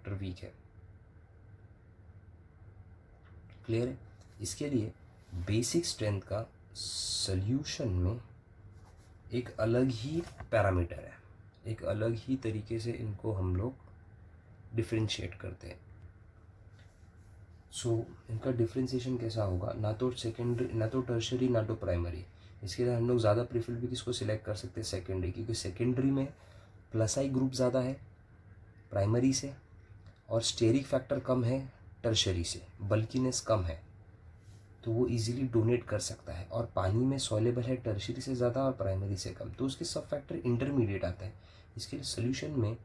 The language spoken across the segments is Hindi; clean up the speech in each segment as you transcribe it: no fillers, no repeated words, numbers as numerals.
फैक्टर वीक है। क्लियर है? इसके लिए बेसिक स्ट्रेंथ का सॉल्यूशन में एक अलग ही पैरामीटर है, एक अलग ही तरीके से इनको हम लोग डिफ्रेंशिएट करते हैं। सो इनका डिफ्रेंशिएशन कैसा होगा, ना तो सेकेंडरी, ना तो टर्शरी, ना तो प्राइमरी। इसके लिए हम लोग ज़्यादा प्रेफर भी किसको सिलेक्ट कर सकते हैं, सेकेंडरी, क्योंकि सेकेंडरी में प्लस आई ग्रुप ज़्यादा है प्राइमरी से, और स्टेरिक फैक्टर कम है टर्शरी से, बल्कीनेस कम है, तो वो इजीली डोनेट कर सकता है, और पानी में सॉल्युबल है टर्शरी से ज़्यादा और प्राइमरी से कम, तो उसके सब फैक्टर इंटरमीडिएट आता है। इसके लिए सोल्यूशन में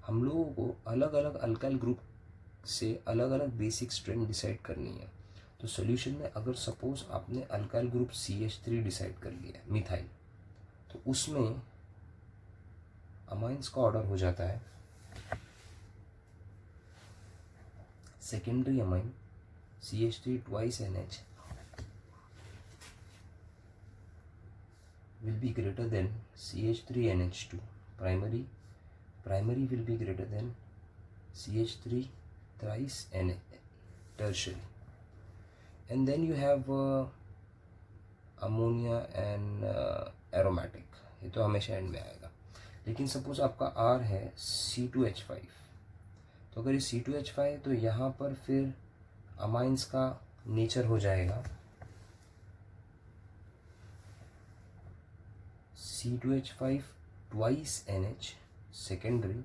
हम लोगों को अलग अलग अल्काइल ग्रुप से अलग अलग बेसिक स्ट्रेंथ डिसाइड करनी है। तो सोल्यूशन में अगर सपोज आपने अल्काइल ग्रुप CH3 डिसाइड कर लिया है, मिथाइल, तो उसमें अमाइंस का ऑर्डर हो जाता है secondary amine CH3 twice NH will be greater than CH3 NH2. Primary will be greater than CH3 thrice NH tertiary. And then you have ammonia and aromatic. ये तो हमेशा एंड में आएगा। लेकिन सपोज आपका R है C2H5, तो अगर ये C2H5 तो यहाँ पर फिर अमाइंस का नेचर हो जाएगा C2H5 twice NH secondary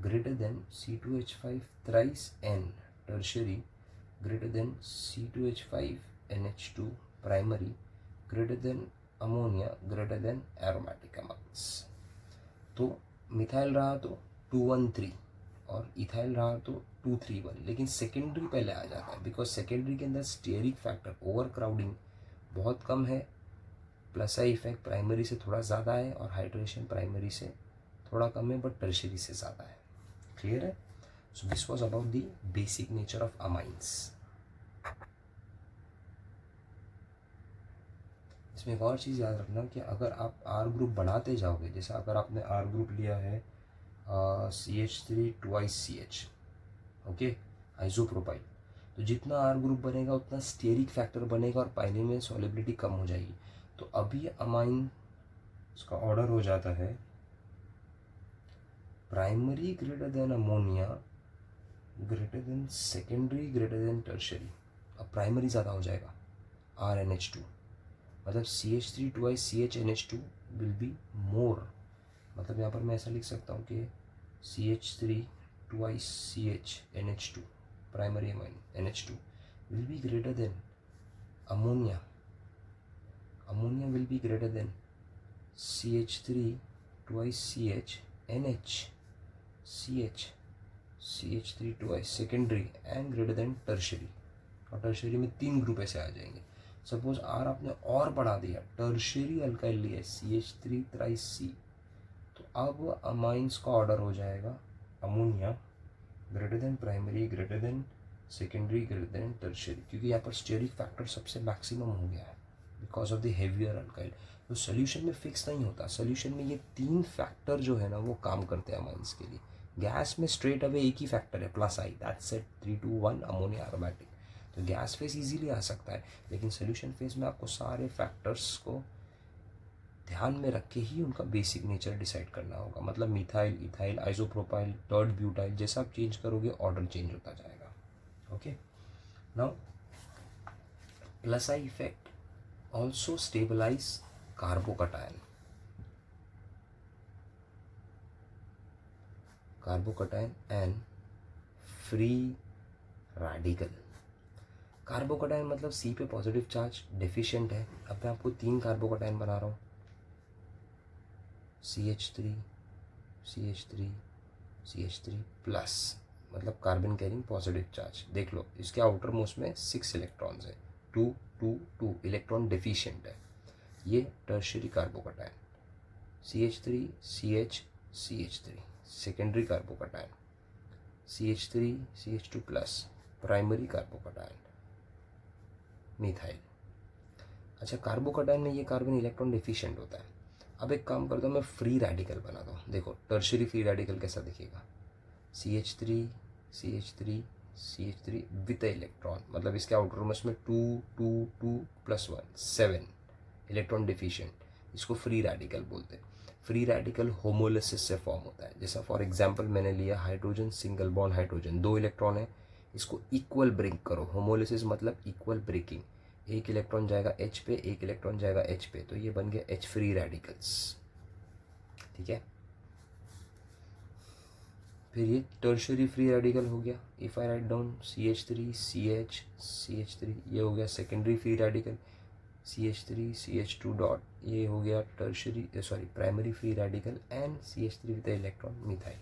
greater than C2H5 thrice N tertiary greater than C2H5 NH2 primary greater than ammonia greater than aromatic amines। तो मिथाइल रहा तो 213 और इथाइल रहा तो 231, लेकिन सेकेंडरी पहले आ जाता है, बिकॉज सेकेंडरी के अंदर स्टेरिक फैक्टर ओवर क्राउडिंग बहुत कम है, प्लस आई इफेक्ट प्राइमरी से थोड़ा ज़्यादा है, और हाइड्रेशन प्राइमरी से थोड़ा कम है बट टर्शरी से ज़्यादा है। क्लियर है? So this was about the basic nature of amines. इसमें एक और चीज़ याद रखना कि अगर आप आर ग्रुप बढ़ाते जाओगे, जैसा अगर आपने आर ग्रुप लिया है CH3 twice CH, okay, isopropyl, तो जितना आर ग्रुप बनेगा उतना स्टेरिक फैक्टर बनेगा और पानी में सॉलिबिलिटी कम हो जाएगी। तो अभी अमाइन उसका ऑर्डर हो जाता है primary greater than ammonia greater than secondary greater than tertiary. अब प्राइमरी ज़्यादा हो जाएगा RNH2, मतलब CH3 twice CHNH2 will be मोर, मतलब यहाँ पर मैं ऐसा लिख सकता हूँ कि CH3 twice CHNH2 primary amine NH2 will be greater than ammonia will be greater than CH3 twice CHNH CH3 twice secondary and greater than tertiary, और टर्शरी में 3 ग्रुप ऐसे आ जाएंगे। सपोज आर आपने और बढ़ा दिया, टर्शरी अल्काइल लिया CH3 thrice C, तो अब अमाइंस का ऑर्डर हो जाएगा ammonia greater than primary greater than secondary greater than tertiary, क्योंकि यहाँ पर स्टेरिक फैक्टर सबसे मैक्सिमम हो गया है because of the heavier alkyl. तो सोल्यूशन में फिक्स नहीं होता, सोल्यूशन में ये 3 फैक्टर जो है ना वो काम करते हैं अमाइंस के लिए। गैस में स्ट्रेट अवे एक ही फैक्टर है plus I, that's it, 3-2-1 ammonia aromatic, तो गैस फेज इजीली आ सकता है। लेकिन सोल्यूशन फेज में आपको सारे फैक्टर्स को ध्यान में रख के ही उनका बेसिक नेचर डिसाइड करना होगा, मतलब मिथाइल, इथाइल, आइसोप्रोपाइल, टर्ड ब्यूटाइल, जैसा आप चेंज करोगे ऑर्डर चेंज होता जाएगा। Okay, now plus I effect also stabilize carbocation and free radical। Carbocation मतलब C पे पॉजिटिव चार्ज डेफिशिएंट है। अब मैं आपको 3 कार्बोकटायन बना रहा हूँ, CH3 CH3 CH3 प्लस, मतलब कार्बन कैरिंग पॉजिटिव चार्ज। देख लो इसके आउटर मोस्ट में 6 इलेक्ट्रॉन्स है, 2 2 2 इलेक्ट्रॉन डेफिशिएंट है। ये tertiary carbocation CH3 CH CH3, secondary carbocation CH3 CH2 plus, primary carbocation methyl. अच्छा, कार्बोकटायन में ये कार्बन इलेक्ट्रॉन डेफिशिएंट होता है। अब एक काम करता हूँ, मैं फ्री रेडिकल बनाता हूँ। देखो टर्शरी फ्री रेडिकल कैसा दिखेगा, CH3 CH3 विद इलेक्ट्रॉन, मतलब इसके आउटरमोस्ट में 2 7 इलेक्ट्रॉन डिफिशिएंट, इसको फ्री रेडिकल बोलते हैं। फ्री रेडिकल होमोलिसिस से फॉर्म होता है। जैसा फॉर एग्जांपल मैंने लिया hydrogen, single bond hydrogen, 2 electron है, इसको इक्वल ब्रेक करो। होमोलिसिस मतलब इक्वल ब्रेकिंग, एक इलेक्ट्रॉन जाएगा H पे, एक इलेक्ट्रॉन जाएगा H पे, तो ये बन गया H फ्री रेडिकल्स। ठीक है, फिर ये टर्शरी फ्री रेडिकल हो गया। If I write down CH3 CH3, ये हो गया secondary free radical. CH3 CH2 dot, ये हो गया tertiary primary free radical and CH3 with electron methyl.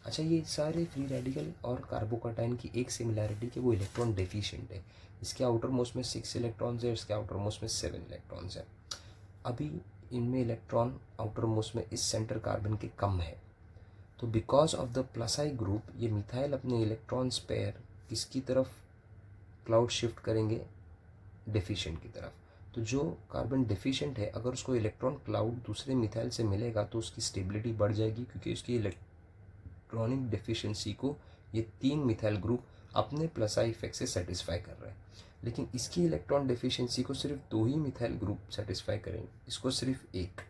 अच्छा, ये सारे फ्री रेडिकल और कार्बोकैटायन की एक सिमिलैरिटी कि वो इलेक्ट्रॉन डेफिशिएंट है। इसके आउटर मोस्ट में 6 इलेक्ट्रॉन्स है, इसके आउटर मोस्ट में 7 इलेक्ट्रॉन्स है। अभी इनमें इलेक्ट्रॉन आउटर मोस्ट में इस सेंटर कार्बन के कम है, तो because of the plus I group ये मिथाइल अपने इलेक्ट्रॉन्स पेयर किसकी तरफ क्लाउड शिफ्ट करेंगे, डेफिशिएंट की तरफ। तो जो कार्बन डेफिशिएंट है, अगर उसको इलेक्ट्रॉन क्लाउड दूसरे मिथाइल से मिलेगा तो उसकी स्टेबिलिटी बढ़ जाएगी, क्योंकि उसकी इलेक्ट्रॉनिक डेफिशिएंसी को ये 3 मिथाइल ग्रुप अपने प्लस आई इफेक्ट से सेटिस्फाई कर रहे हैं। लेकिन इसकी इलेक्ट्रॉन डेफिशिएंसी को सिर्फ 2 ही मिथाइल ग्रुप सेटिस्फाई करेंगे, इसको सिर्फ एक।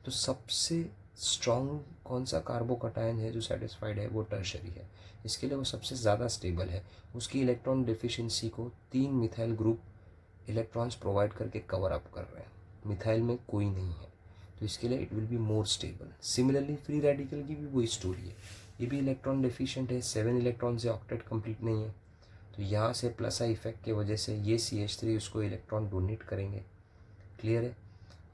तो सबसे स्ट्रॉन्ग कौन सा कार्बोकैटायन है जो सेटिस्फाइड है, वो टर्शरी है। इसके लिए वो सबसे ज़्यादा स्टेबल है, उसकी इलेक्ट्रॉन डेफिशिएंसी को 3 मिथाइल ग्रुप इलेक्ट्रॉन्स प्रोवाइड करके कवर अप कर रहे हैं, मिथाइल में कोई नहीं है, तो इसके लिए it will be more stable. Similarly free radical की भी वही स्टोरी है, ये भी इलेक्ट्रॉन डेफिशिएंट है, 7 इलेक्ट्रॉन से ऑक्टेट कंप्लीट नहीं है, तो यहाँ से प्लस आई इफेक्ट की वजह से ये CH3 उसको इलेक्ट्रॉन डोनेट करेंगे। क्लियर है।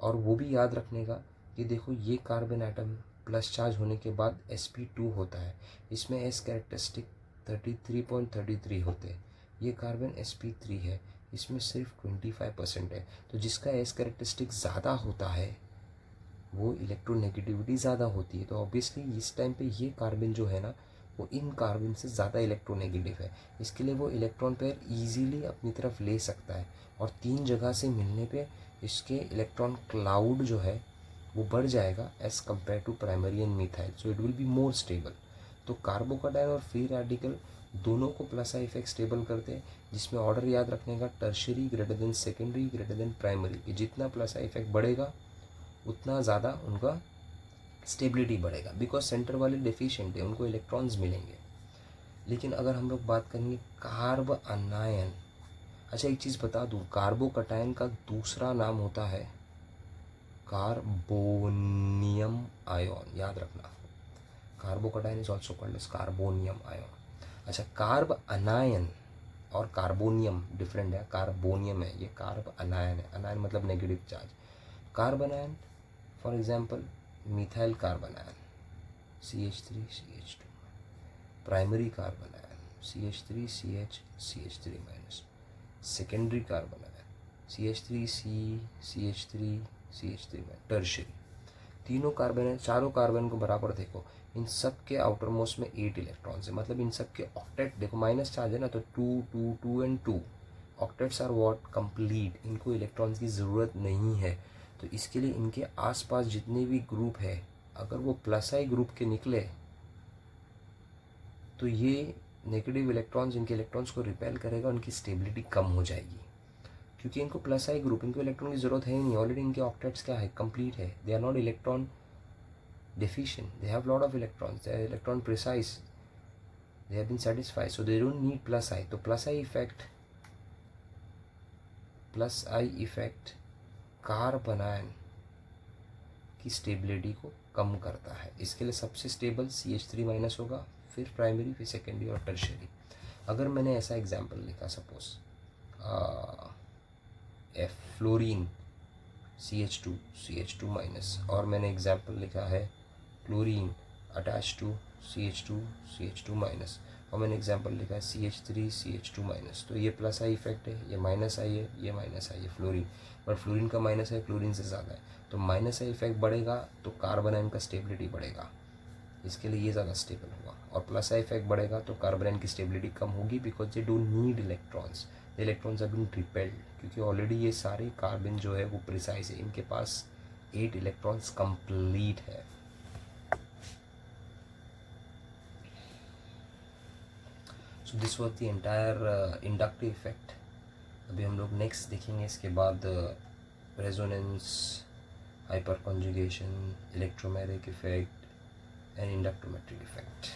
और वो भी याद रखने का कि देखो ये कार्बन एटम प्लस चार्ज होने के बाद sp2 होता है, इसमें एस कैरेक्टरिस्टिक 33.33 होते हैं। ये कार्बन sp3 है, इसमें सिर्फ 25% है, तो जिसका एस कैरेक्टरिस्टिक ज़्यादा होता है वो इलेक्ट्रोनेगेटिविटी ज़्यादा होती है। तो ऑब्वियसली इस टाइम पे ये कार्बन जो है ना, वो इन कार्बन से ज़्यादा इलेक्ट्रोनेगेटिव है, इसके लिए वो इलेक्ट्रॉन पेयर ईजीली अपनी तरफ ले सकता है, और 3 जगह से मिलने पे इसके इलेक्ट्रॉन क्लाउड जो है वो बढ़ जाएगा as compare to primary and methyl, so it will be more stable. तो कार्बोकैटायन और फ्री रेडिकल दोनों को प्लस आई इफेक्ट स्टेबल करते हैं, जिसमें ऑर्डर याद रखने का tertiary greater than secondary greater than primary, कि जितना प्लस आई इफेक्ट बढ़ेगा उतना ज़्यादा उनका स्टेबिलिटी बढ़ेगा, बिकॉज सेंटर वाले डेफिशिएंट है, उनको इलेक्ट्रॉन्स मिलेंगे। लेकिन अगर हम लोग बात करेंगे कार्ब अनायन, अच्छा एक चीज़ बता दूँ, कार्बोकैटायन का दूसरा नाम होता है कार्बोनियम आयोन, याद रखना, carbocation is also called as carbonium ion. अच्छा, कार्ब अनायन और कार्बोनियम डिफरेंट है, कार्बोनियम है, ये कार्ब अनायन है, अनायन मतलब negative charge. Carb अनायन for example methyl carbon ion CH3 CH2, primary carbon ion CH3 CH3 minus, secondary carbon ion CH3 CH3 minus, tertiary. तीनों कार्बन है, चारों कार्बन को बराबर देखो, इन सब के आउटर मोस्ट में 8 इलेक्ट्रॉन्स है, मतलब इन सब के ऑक्टेट देखो, माइनस चार्ज है ना, तो 2 2 2 and 2 octets are what, complete, इनको इलेक्ट्रॉन्स की ज़रूरत नहीं है। तो इसके लिए इनके आसपास जितने भी ग्रुप है, अगर वो प्लस आई ग्रुप के निकले तो ये नेगेटिव इलेक्ट्रॉन्स इनके इलेक्ट्रॉन्स को रिपेल करेगा, उनकी स्टेबिलिटी कम हो जाएगी, क्योंकि इनको प्लस आई ग्रुप, इनको इलेक्ट्रॉन की ज़रूरत है ही नहीं, ऑलरेडी इनके ऑक्टेट्स क्या है, कंप्लीट है, they are not electron deficient, they have lot of electrons, they are electron precise, they have been satisfied, so they don't need plus I। तो plus I effect carbon ion की स्टेबिलिटी को कम करता है। इसके लिए सबसे स्टेबल CH3 माइनस होगा, फिर प्राइमरी, फिर सेकेंडरी और टर्शरी। अगर मैंने ऐसा एग्जाम्पल लिखा, सपोज फ्लोरीन CH2 माइनस, और मैंने एग्जाम्पल लिखा है chlorine attach to CH2 minus, और मैंने एग्जांपल लिखा है CH3 माइनस, तो ये प्लस आई इफेक्ट है, ये माइनस आई है, ये माइनस आई है फ्लोरीन, बट फ्लोरीन का माइनस है क्लोरीन से ज़्यादा है, तो माइनस आई इफेक्ट बढ़ेगा तो कार्बन आयन का स्टेबिलिटी बढ़ेगा, इसके लिए ये ज़्यादा स्टेबल होगा, और प्लस आई इफेक्ट बढ़ेगा तो कार्बन आयन की स्टेबिलिटी कम होगी, because they don't need electrons, the electrons are being repelled, क्योंकि ऑलरेडी ये सारे कार्बन जो है वो प्रिसाइज है, इनके पास 8 इलेक्ट्रॉन्स कंप्लीट है। So this was the entire inductive effect. अभी हम लोग नेक्स्ट देखेंगे इसके बाद resonance, hyperconjugation, electromagnetic effect and inductomeric effect.